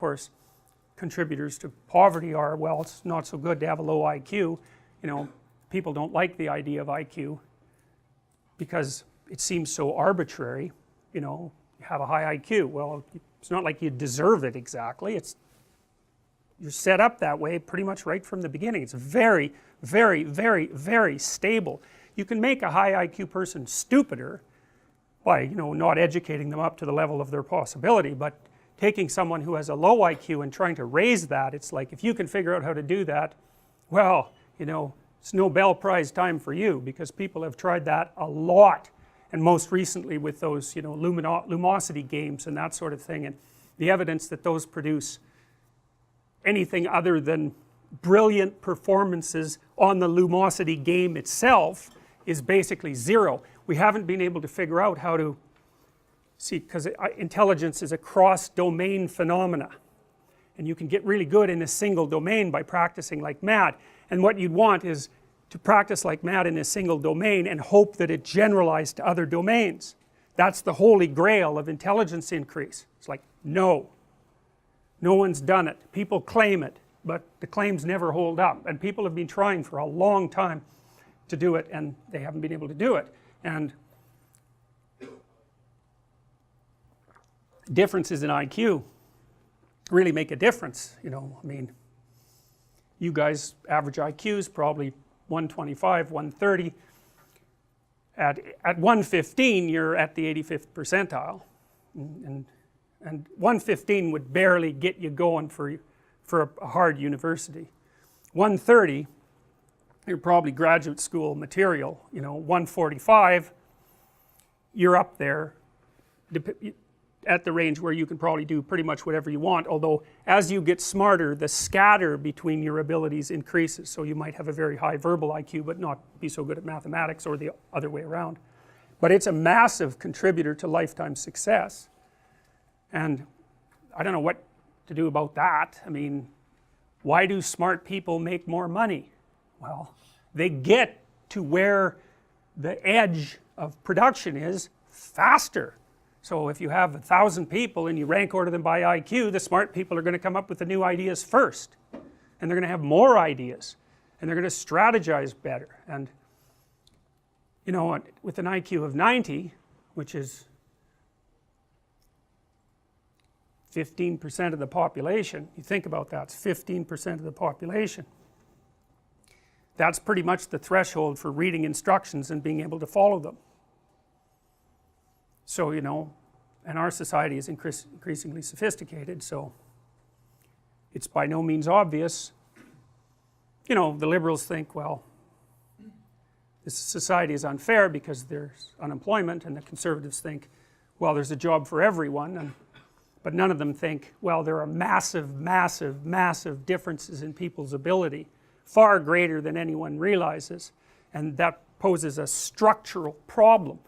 course, contributors to poverty are, well, it's not so good to have a low IQ. You know, people don't like the idea of IQ because it seems so arbitrary. You know, you have a high IQ, well, it's not like you deserve it exactly. You're set up that way pretty much right from the beginning. It's very, very, very, very stable. You can make a high IQ person stupider by, you know, not educating them up to the level of their possibility, but taking someone who has a low IQ and trying to raise that, it's like, if you can figure out how to do that, well, you know, it's Nobel Prize time for you, because people have tried that a lot, and most recently with those, you know, lumosity games and that sort of thing, and the evidence that those produce anything other than brilliant performances on the lumosity game itself is basically zero. We haven't been able to figure out how to see, because intelligence is a cross-domain phenomena, and you can get really good in a single domain by practicing like mad, and what you'd want is to practice like mad in a single domain and hope that it generalized to other domains. That's the holy grail of intelligence increase. It's like, no one's done it. People claim it, but the claims never hold up, and people have been trying for a long time to do it, and they haven't been able to do it. And differences in IQ really make a difference. You know, I mean, you guys, average IQ is probably 125, 130. At 115 you're at the 85th percentile, and 115 would barely get you going for a hard university. 130 you're probably graduate school material. You know, 145 you're up there at the range where you can probably do pretty much whatever you want, although as you get smarter the scatter between your abilities increases, so you might have a very high verbal IQ but not be so good at mathematics, or the other way around. But it's a massive contributor to lifetime success, and I don't know what to do about that. I mean, why do smart people make more money? Well, they get to where the edge of production is faster. So if you have 1,000 people and you rank order them by IQ, the smart people are going to come up with the new ideas first, and they're going to have more ideas, and they're going to strategize better. And you know, with an IQ of 90, which is 15% of the population, you think about that, it's 15% of the population. That's pretty much the threshold for reading instructions and being able to follow them. So, you know, and our society is increasingly sophisticated, so it's by no means obvious. You know, the liberals think, well, this society is unfair because there's unemployment, and the conservatives think, well, there's a job for everyone, but none of them think, well, there are massive, massive, massive differences in people's ability, far greater than anyone realizes, and that poses a structural problem.